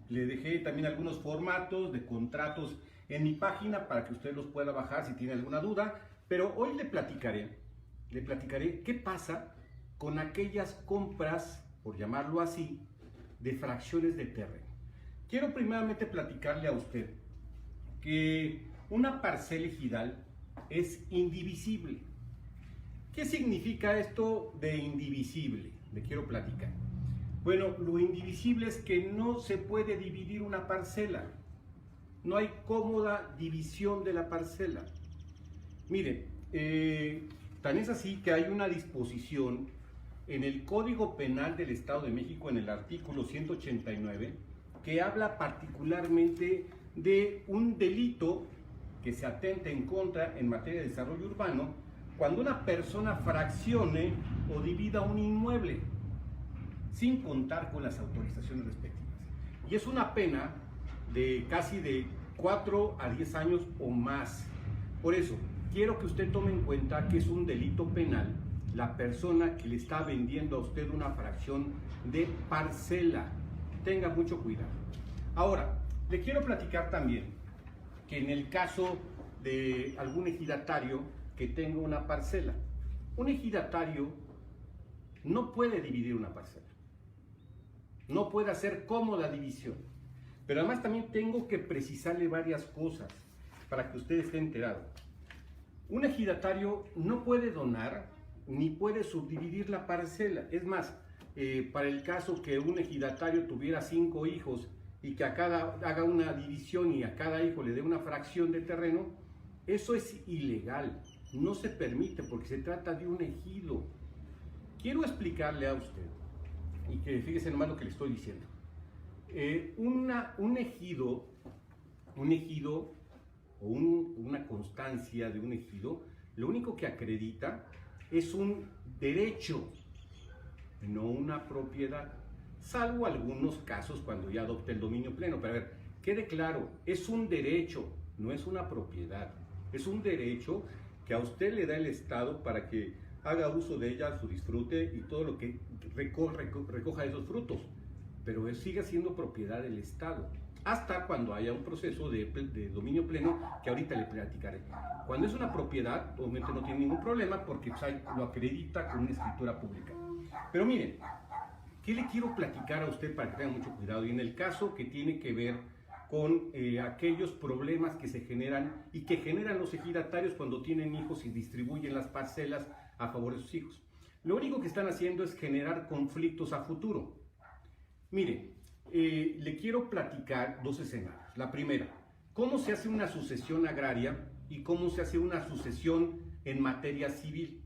Le dejé también algunos formatos de contratos en mi página para que usted los pueda bajar si tiene alguna duda, pero hoy le platicaré qué pasa con aquellas compras, por llamarlo así, de fracciones de terreno. Quiero primeramente platicarle a usted que una parcela ejidal es indivisible. ¿Qué significa esto de indivisible? Le quiero platicar. Bueno, lo indivisible es que no se puede dividir una parcela. No hay cómoda división de la parcela. Mire, tan es así que hay una disposición en el Código Penal del Estado de México, en el artículo 189, que habla particularmente de un delito que se atenta en contra en materia de desarrollo urbano cuando una persona fraccione o divida un inmueble sin contar con las autorizaciones respectivas. Y es una pena de casi de 4 a 10 años o más. Por eso, quiero que usted tome en cuenta que es un delito penal la persona que le está vendiendo a usted una fracción de parcela. Tenga mucho cuidado. Ahora, le quiero platicar también que en el caso de algún ejidatario que tenga una parcela, un ejidatario no puede dividir una parcela. No puede hacer cómoda división. Pero además también tengo que precisarle varias cosas para que usted esté enterado. Un ejidatario no puede donar ni puede subdividir la parcela. Es más, para el caso que un ejidatario tuviera 5 hijos y que a cada haga una división y a cada hijo le dé una fracción de terreno, eso es ilegal. No se permite porque se trata de un ejido. Quiero explicarle a usted, y que fíjese nomás lo que le estoy diciendo. Un ejido o una constancia de un ejido, lo único que acredita es un derecho, no una propiedad, salvo algunos casos cuando ya adopta el dominio pleno. Pero a ver, quede claro, es un derecho, no es una propiedad. Es un derecho que a usted le da el Estado para que haga uso de ella, su disfrute y todo lo que recoja esos frutos, pero sigue siendo propiedad del Estado, hasta cuando haya un proceso de dominio pleno, que ahorita le platicaré. Cuando es una propiedad, obviamente no tiene ningún problema, porque lo acredita con una escritura pública. Pero miren, ¿qué le quiero platicar a usted para que tenga mucho cuidado? Y en el caso que tiene que ver con aquellos problemas que se generan y que generan los ejidatarios cuando tienen hijos y distribuyen las parcelas a favor de sus hijos. Lo único que están haciendo es generar conflictos a futuro. Mire, le quiero platicar 2 escenarios. La primera, cómo se hace una sucesión agraria y cómo se hace una sucesión en materia civil.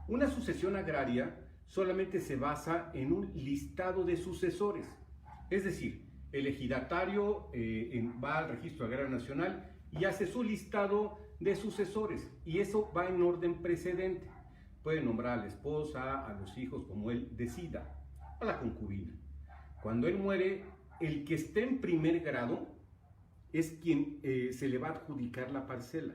Una sucesión agraria solamente se basa en un listado de sucesores. Es decir, el ejidatario va al Registro Agrario Nacional y hace su listado de sucesores, y eso va en orden precedente. Puede nombrar a la esposa, a los hijos, como él decida, a la concubina. Cuando él muere, el que esté en primer grado es quien se le va a adjudicar la parcela.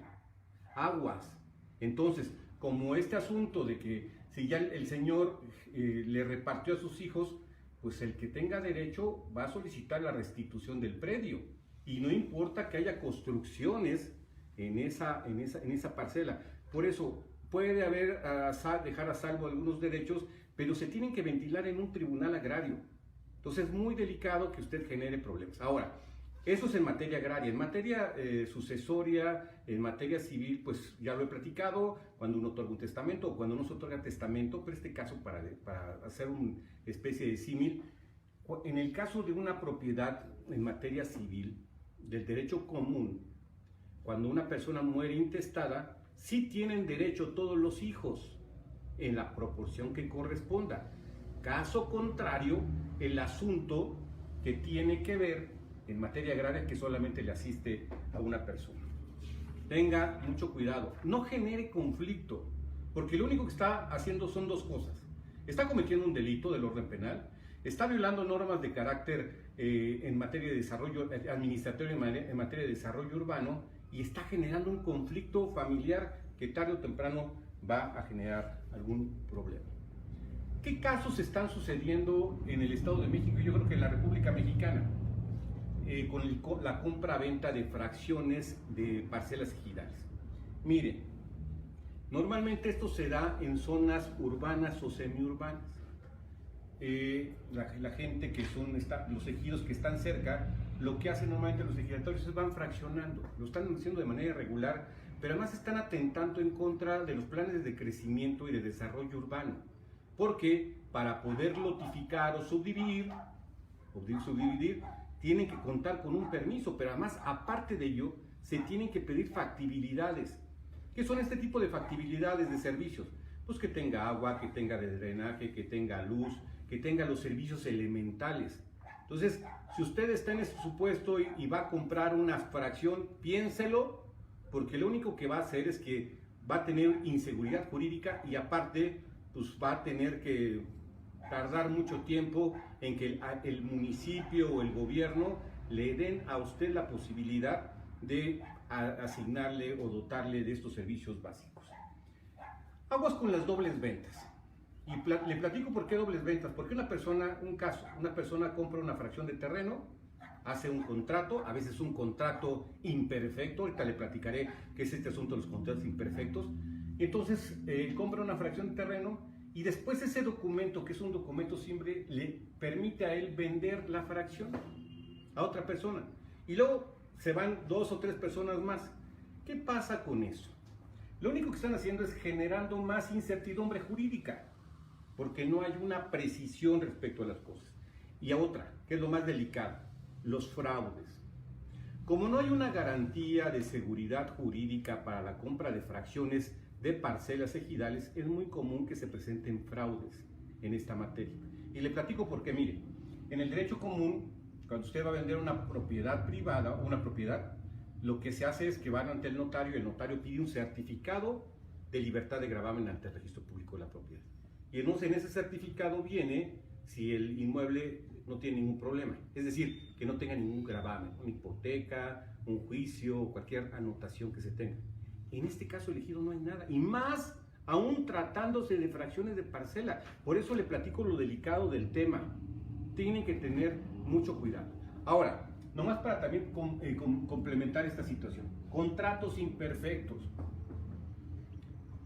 Aguas. Entonces, como este asunto de que si ya el señor le repartió a sus hijos, pues el que tenga derecho va a solicitar la restitución del predio. Y no importa que haya construcciones en esa parcela. Por eso, puede haber, dejar a salvo algunos derechos, pero se tienen que ventilar en un tribunal agrario. Entonces es muy delicado que usted genere problemas. Ahora, eso es en materia agraria. En materia sucesoria, en materia civil, pues ya lo he platicado, cuando uno otorga un testamento o cuando no se otorga testamento, pero este caso para hacer una especie de símil, en el caso de una propiedad en materia civil, del derecho común, cuando una persona muere intestada, sí tienen derecho todos los hijos en la proporción que corresponda. Caso contrario, el asunto que tiene que ver en materia agraria que solamente le asiste a una persona. Tenga mucho cuidado, no genere conflicto, porque lo único que está haciendo son 2 cosas. Está cometiendo un delito del orden penal, está violando normas de carácter en materia de desarrollo administrativo, en materia de desarrollo urbano, y está generando un conflicto familiar que tarde o temprano va a generar algún problema. ¿Qué casos están sucediendo en el Estado de México? Yo creo que en la República Mexicana. con la compra-venta de fracciones de parcelas ejidales. Miren, normalmente esto se da en zonas urbanas o semiurbanas. La gente que son los ejidos que están cerca, lo que hacen normalmente los ejidatarios es van fraccionando, lo están haciendo de manera irregular, pero además están atentando en contra de los planes de crecimiento y de desarrollo urbano, porque para poder lotificar o subdividir, tienen que contar con un permiso, pero además, aparte de ello, se tienen que pedir factibilidades. ¿Qué son este tipo de factibilidades de servicios? Pues que tenga agua, que tenga drenaje, que tenga luz, que tenga los servicios elementales. Entonces, si usted está en ese supuesto y va a comprar una fracción, piénselo, porque lo único que va a hacer es que va a tener inseguridad jurídica y aparte, pues va a tener que tardar mucho tiempo en que el municipio o el gobierno le den a usted la posibilidad de asignarle o dotarle de estos servicios básicos. Aguas con las dobles ventas. Y le platico por qué dobles ventas. Porque una persona compra una fracción de terreno, hace un contrato, a veces un contrato imperfecto, ahorita le platicaré qué es este asunto de los contratos imperfectos. Entonces compra una fracción de terreno y después ese documento, que es un documento simple, le permite a él vender la fracción a otra persona. Y luego se van 2 o 3 personas más. ¿Qué pasa con eso? Lo único que están haciendo es generando más incertidumbre jurídica, porque no hay una precisión respecto a las cosas. Y a otra, que es lo más delicado, los fraudes. Como no hay una garantía de seguridad jurídica para la compra de fracciones de parcelas ejidales, es muy común que se presenten fraudes en esta materia. Y le platico por qué. Mire, en el derecho común, cuando usted va a vender una propiedad privada o una propiedad, lo que se hace es que van ante el notario pide un certificado de libertad de gravamen ante el registro público de la propiedad. Y entonces en ese certificado viene si el inmueble no tiene ningún problema, es decir, que no tenga ningún gravamen, una hipoteca, un juicio o cualquier anotación que se tenga. En este caso elegido no hay nada, y más aún tratándose de fracciones de parcela. Por eso le platico lo delicado del tema. Tienen que tener mucho cuidado. Ahora, nomás para también complementar esta situación. Contratos imperfectos.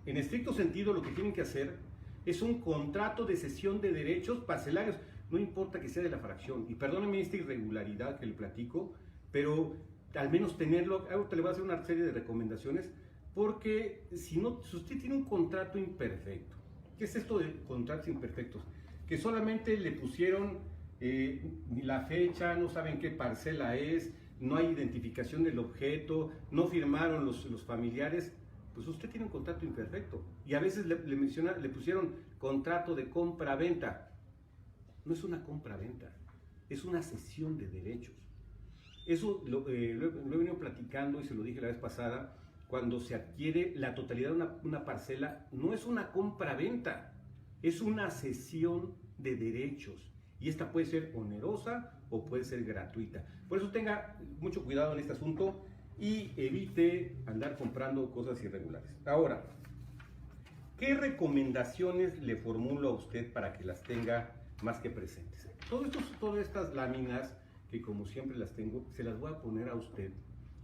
En estricto sentido, lo que tienen que hacer es un contrato de cesión de derechos parcelarios. No importa que sea de la fracción. Y perdónenme esta irregularidad que le platico, pero al menos tenerlo. Ahorita le voy a hacer una serie de recomendaciones, porque si usted tiene un contrato imperfecto, ¿qué es esto de contratos imperfectos? Que solamente le pusieron la fecha, no saben qué parcela es, no hay identificación del objeto, no firmaron los familiares, pues usted tiene un contrato imperfecto. Y a veces le pusieron contrato de compra-venta. No es una compra-venta, es una cesión de derechos. Eso lo he venido platicando y se lo dije la vez pasada. Cuando se adquiere la totalidad de una parcela, no es una compra-venta, es una cesión de derechos. Y esta puede ser onerosa o puede ser gratuita. Por eso tenga mucho cuidado en este asunto y evite andar comprando cosas irregulares. Ahora, ¿qué recomendaciones le formulo a usted para que las tenga más que presentes? Todas estas láminas, que como siempre las tengo, se las voy a poner a usted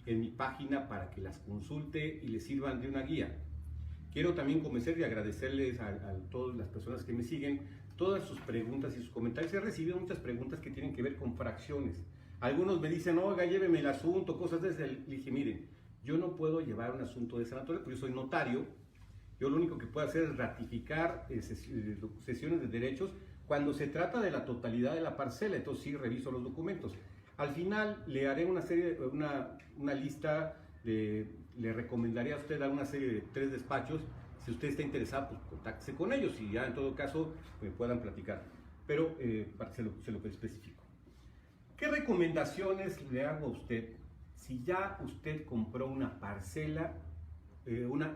en mi página para que las consulte y le sirvan de una guía. Quiero también comenzar y agradecerles a todas las personas que me siguen todas sus preguntas y sus comentarios. He recibido muchas preguntas que tienen que ver con fracciones. Algunos me dicen, oiga, lléveme el asunto, cosas de ese. Le dije, miren, yo no puedo llevar un asunto de esa naturaleza, porque yo soy notario. Yo lo único que puedo hacer es ratificar cesiones de derechos cuando se trata de la totalidad de la parcela. Entonces sí reviso los documentos. Al final le haré una lista, le recomendaré a usted una serie de 3 despachos. Si usted está interesado, pues contáctese con ellos y ya en todo caso me puedan platicar. Pero se lo especifico. ¿Qué recomendaciones le hago a usted si ya usted compró una parcela, una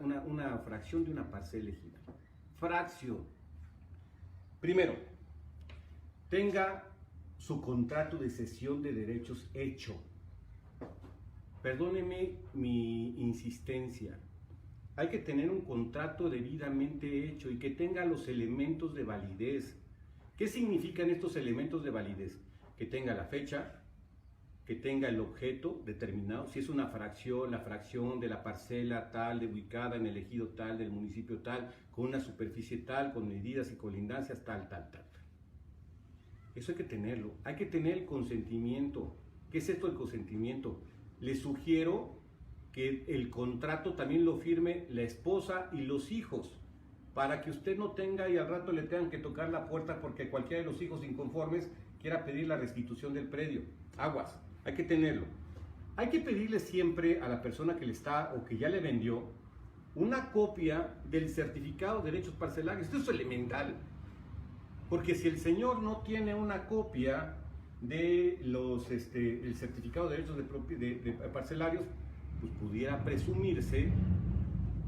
fracción de una parcela elegida? Fracción. Primero, tenga su contrato de cesión de derechos hecho. Perdóneme mi insistencia. Hay que tener un contrato debidamente hecho y que tenga los elementos de validez. ¿Qué significan estos elementos de validez? Que tenga la fecha, que tenga el objeto determinado, si es una fracción, la fracción de la parcela tal, ubicada en el ejido tal, del municipio tal, con una superficie tal, con medidas y colindancias tal, tal, tal. Eso hay que tenerlo, hay que tener el consentimiento. ¿Qué es esto del consentimiento? Les sugiero que el contrato también lo firme la esposa y los hijos, para que usted no tenga y al rato le tengan que tocar la puerta porque cualquiera de los hijos inconformes quiera pedir la restitución del predio. Aguas, hay que tenerlo. Hay que pedirle siempre a la persona que le está o que ya le vendió una copia del certificado de derechos parcelarios. Esto es elemental, porque si el señor no tiene una copia de el certificado de derechos de parcelarios, pues pudiera presumirse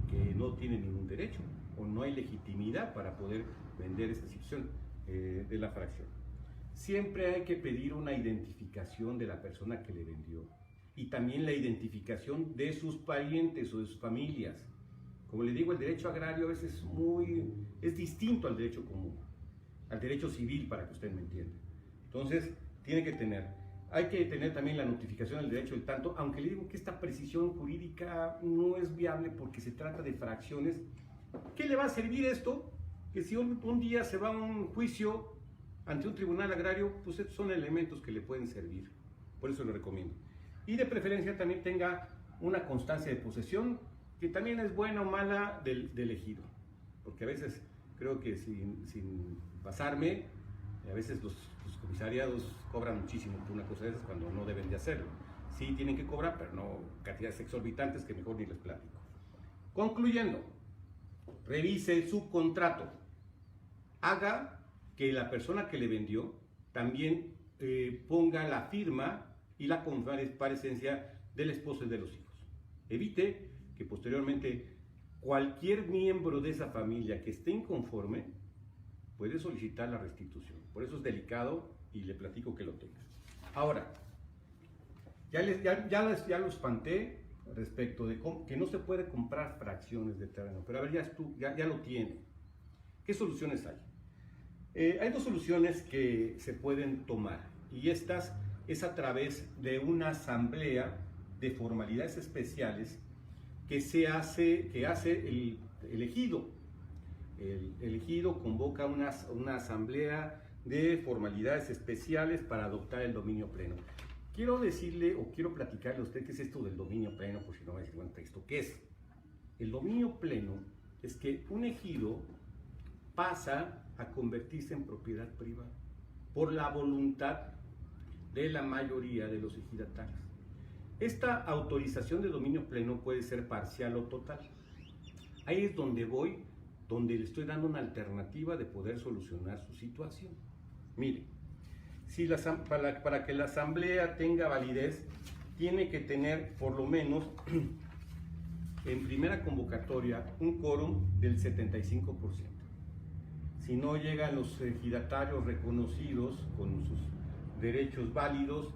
que no tiene ningún derecho o no hay legitimidad para poder vender esta situación de la fracción. Siempre hay que pedir una identificación de la persona que le vendió y también la identificación de sus parientes o de sus familias. Como le digo, el derecho agrario a veces es distinto al derecho común, al derecho civil, para que usted me entienda. Entonces, hay que tener también la notificación del derecho del tanto, aunque le digo que esta precisión jurídica no es viable porque se trata de fracciones. ¿Qué le va a servir esto? Que si un día se va a un juicio ante un tribunal agrario, pues estos son elementos que le pueden servir. Por eso lo recomiendo. Y de preferencia también tenga una constancia de posesión, que también es buena o mala del ejido. Porque a veces creo que sin pasarme, a veces los comisariados cobran muchísimo por una cosa de esas cuando no deben de hacerlo. Sí tienen que cobrar, pero no cantidades exorbitantes que mejor ni les platico. Concluyendo, revise su contrato. Haga que la persona que le vendió también ponga la firma y la comparecencia del esposo y de los hijos. Evite que posteriormente cualquier miembro de esa familia que esté inconforme puede solicitar la restitución. Por eso es delicado y le platico que lo tenga. Ahora, ya lo espanté respecto de que no se puede comprar fracciones de terreno, pero a ver, ya lo tiene. ¿Qué soluciones hay? Hay dos soluciones que se pueden tomar y estas es a través de una asamblea de formalidades especiales que hace el ejido. El ejido convoca una asamblea de formalidades especiales para adoptar el dominio pleno. Quiero decirle o quiero platicarle a usted qué es esto del dominio pleno, por si no me decir buen texto. ¿Qué es? El dominio pleno es que un ejido pasa a convertirse en propiedad privada por la voluntad de la mayoría de los ejidatarios. Esta autorización de dominio pleno puede ser parcial o total. Ahí es donde le estoy dando una alternativa de poder solucionar su situación. Mire, para que la asamblea tenga validez, tiene que tener por lo menos en primera convocatoria un quórum del 75%. Si no llegan los ejidatarios reconocidos con sus derechos válidos,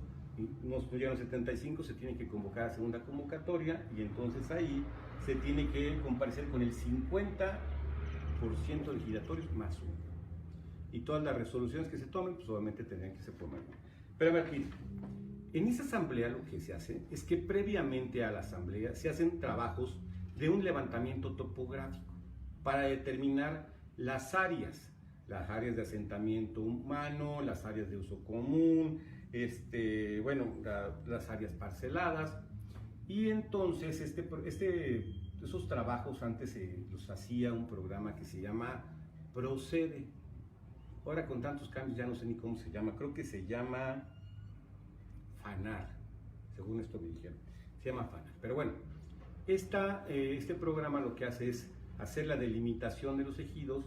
no llegan los 75, se tiene que convocar a segunda convocatoria y entonces ahí se tiene que comparecer con el 50% de ejidatarios más uno. Y todas las resoluciones que se tomen, pues obviamente tendrán que ser por mayoría. Pero a ver, mire, en esa asamblea lo que se hace es que previamente a la asamblea se hacen trabajos de un levantamiento topográfico para determinar las áreas de asentamiento humano, las áreas de uso común, las áreas parceladas. Y entonces esos trabajos antes los hacía un programa que se llama Procede. Ahora con tantos cambios ya no sé ni cómo se llama, creo que se llama FANAR, según esto me dijeron, se llama FANAR. Pero bueno, este programa lo que hace es hacer la delimitación de los ejidos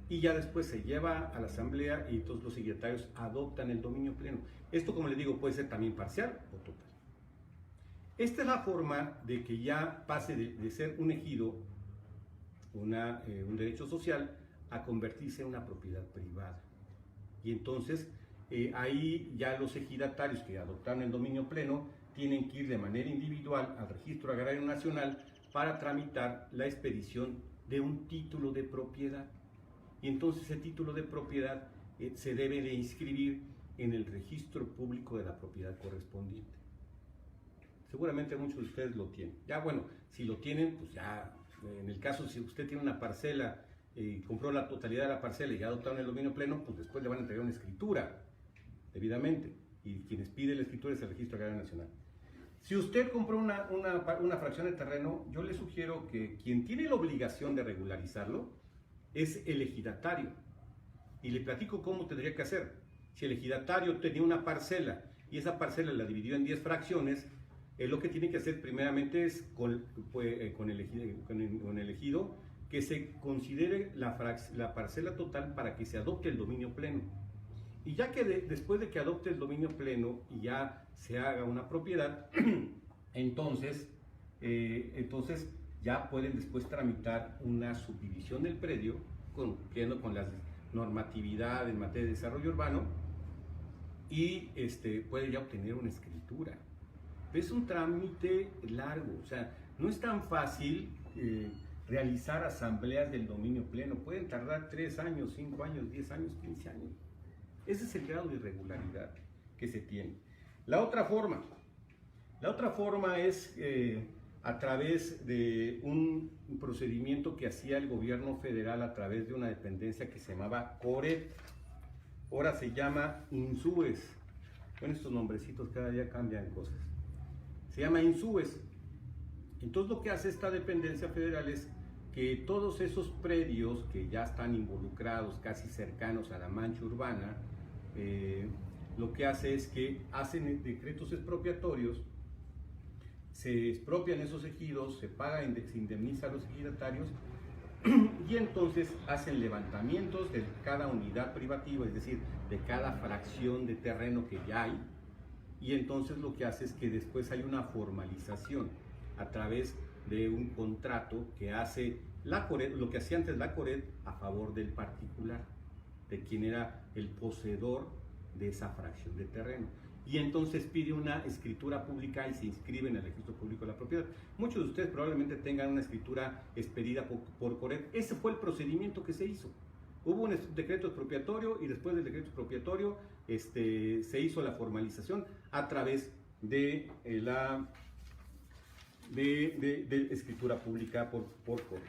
y ya después se lleva a la asamblea y todos los ejidatarios adoptan el dominio pleno. Esto, como les digo, puede ser también parcial o total. Esta es la forma de que ya pase de ser un ejido, un derecho social, a convertirse en una propiedad privada. Y entonces ahí ya los ejidatarios que adoptaron el dominio pleno tienen que ir de manera individual al Registro Agrario Nacional para tramitar la expedición de un título de propiedad. Y entonces ese título de propiedad se debe de inscribir en el registro público de la propiedad correspondiente. Seguramente muchos de ustedes lo tienen. Ya bueno, si lo tienen, pues ya, en el caso si usted tiene una parcela y compró la totalidad de la parcela y ya adoptaron el dominio pleno, pues después le van a entregar una escritura, debidamente. Y quienes piden la escritura es el Registro Agrario Nacional. Si usted compró una fracción de terreno, yo le sugiero que quien tiene la obligación de regularizarlo es el ejidatario. Y le platico cómo tendría que hacer. Si el ejidatario tenía una parcela y esa parcela la dividió en 10 fracciones, lo que tiene que hacer primeramente es con el ejido que se considere la parcela total para que se adopte el dominio pleno. Y ya que después de que adopte el dominio pleno y ya se haga una propiedad, entonces ya pueden después tramitar una subdivisión del predio, cumpliendo con las normatividades en materia de desarrollo urbano, y puede ya obtener una escritura. Es un trámite largo, o sea, no es tan fácil realizar asambleas del dominio pleno. Pueden tardar 3 años, 5 años, 10 años, 15 años. Ese es el grado de irregularidad que se tiene. La otra forma es a través de un procedimiento que hacía el gobierno federal a través de una dependencia que se llamaba CORED. Ahora se llama INSUES. Bueno, estos nombrecitos cada día cambian cosas. Se llama INSUES. Entonces lo que hace esta dependencia federal es que todos esos predios que ya están involucrados, casi cercanos a la mancha urbana, lo que hace es que hacen decretos expropiatorios, se expropian esos ejidos, se paga, se indemniza a los ejidatarios y entonces hacen levantamientos de cada unidad privativa, es decir, de cada fracción de terreno que ya hay, y entonces lo que hace es que después hay una formalización a través de un contrato que hace la CORED, lo que hacía antes la CORED a favor del particular, de quien era el poseedor de esa fracción de terreno. Y entonces pide una escritura pública y se inscribe en el registro público de la propiedad. Muchos de ustedes probablemente tengan una escritura expedida por CORED. Ese fue el procedimiento que se hizo. Hubo un decreto expropiatorio y después del decreto expropiatorio se hizo la formalización a través de la escritura pública por CORED.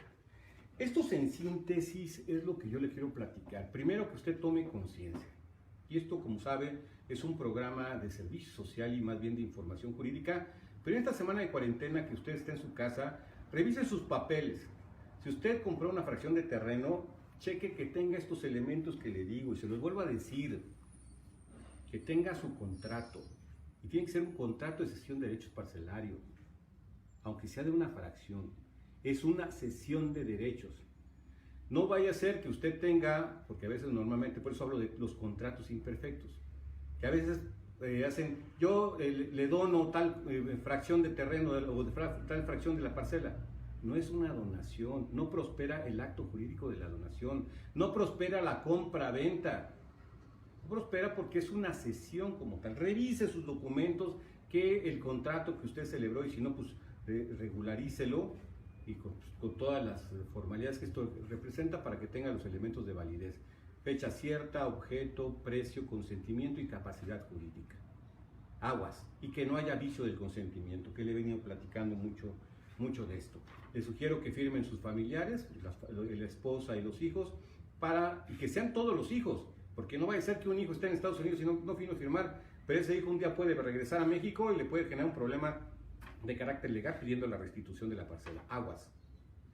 Esto en síntesis es lo que yo le quiero platicar. Primero, que usted tome conciencia. Y esto, como sabe, es un programa de servicio social y más bien de información jurídica. Pero en esta semana de cuarentena que usted esté en su casa, revise sus papeles. Si usted compró una fracción de terreno, cheque que tenga estos elementos que le digo, y se los vuelvo a decir, que tenga su contrato. Y tiene que ser un contrato de cesión de derechos parcelarios, aunque sea de una fracción. Es una cesión de derechos. No vaya a ser que usted tenga, porque a veces normalmente, por eso hablo de los contratos imperfectos, que a veces hacen, yo le dono tal fracción de terreno o de tal fracción de la parcela. No es una donación, no prospera el acto jurídico de la donación, no prospera la compra-venta, no prospera porque es una cesión como tal. Revise sus documentos, que el contrato que usted celebró, y si no, pues regularícelo, y con todas las formalidades que esto representa, para que tenga los elementos de validez: fecha cierta, objeto, precio, consentimiento y capacidad jurídica. Aguas, y que no haya vicio del consentimiento, que le he venido platicando mucho de esto. Les sugiero que firmen sus familiares, la esposa y los hijos, y que sean todos los hijos, porque no vaya a ser que un hijo esté en Estados Unidos y no vino a firmar, pero ese hijo un día puede regresar a México y le puede generar un problema de carácter legal pidiendo la restitución de la parcela. Aguas,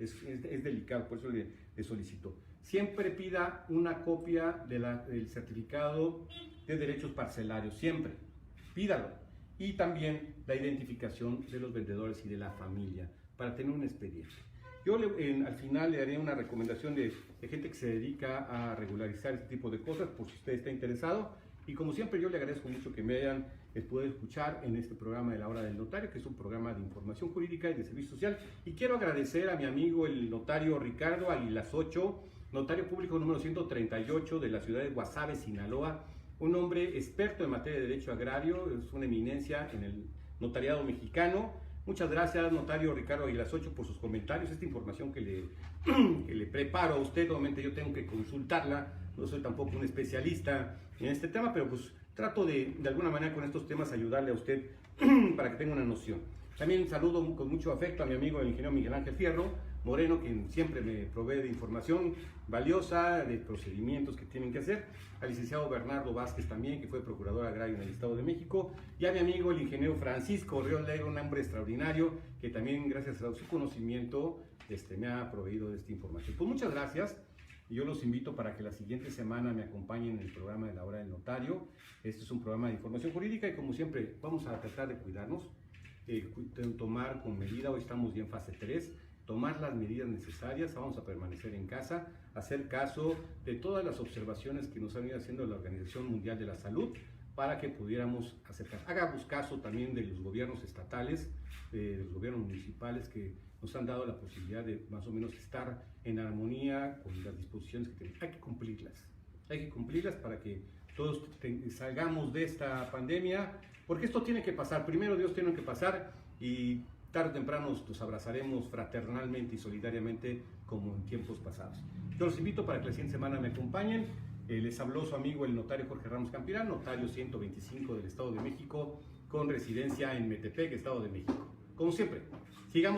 es delicado, por eso le solicito. Siempre pida una copia del certificado de derechos parcelarios, siempre, pídalo. Y también la identificación de los vendedores y de la familia, para tener un expediente. Yo al final le daré una recomendación de gente que se dedica a regularizar este tipo de cosas, por si usted está interesado. Y como siempre, yo le agradezco mucho que me hayan podido escuchar en este programa de La Hora del Notario, que es un programa de información jurídica y de servicio social. Y quiero agradecer a mi amigo el notario Ricardo Aguilas Ocho, notario público número 138 de la ciudad de Guasave, Sinaloa, un hombre experto en materia de derecho agrario, es una eminencia en el notariado mexicano. Muchas gracias, notario Ricardo Aguilas Ocho, por sus comentarios. Esta información que le preparo a usted, obviamente yo tengo que consultarla, no soy tampoco un especialista en este tema, pero pues trato de alguna manera con estos temas ayudarle a usted para que tenga una noción. También saludo con mucho afecto a mi amigo el ingeniero Miguel Ángel Fierro Moreno, quien siempre me provee de información valiosa, de procedimientos que tienen que hacer, al licenciado Bernardo Vázquez también, que fue procurador agrario en el Estado de México, y a mi amigo el ingeniero Francisco Ríos Negro, un hombre extraordinario, que también gracias a su conocimiento me ha proveído de esta información. Pues muchas gracias. Yo los invito para que la siguiente semana me acompañen en el programa de La Hora del Notario. Este es un programa de información jurídica y como siempre vamos a tratar de cuidarnos, tomar con medida. Hoy estamos ya en fase 3, tomar las medidas necesarias, vamos a permanecer en casa, hacer caso de todas las observaciones que nos han ido haciendo la Organización Mundial de la Salud para que pudiéramos acercar. Hagamos caso también de los gobiernos estatales, de los gobiernos municipales que nos han dado la posibilidad de más o menos estar en armonía con las disposiciones que tenemos. Hay que cumplirlas para que todos salgamos de esta pandemia, porque esto tiene que pasar, primero Dios tiene que pasar y tarde o temprano nos abrazaremos fraternalmente y solidariamente como en tiempos pasados. Yo los invito para que la siguiente semana me acompañen. Les habló su amigo el notario Jorge Ramos Campirán, notario 125 del Estado de México, con residencia en Metepec, Estado de México. Como siempre, sigamos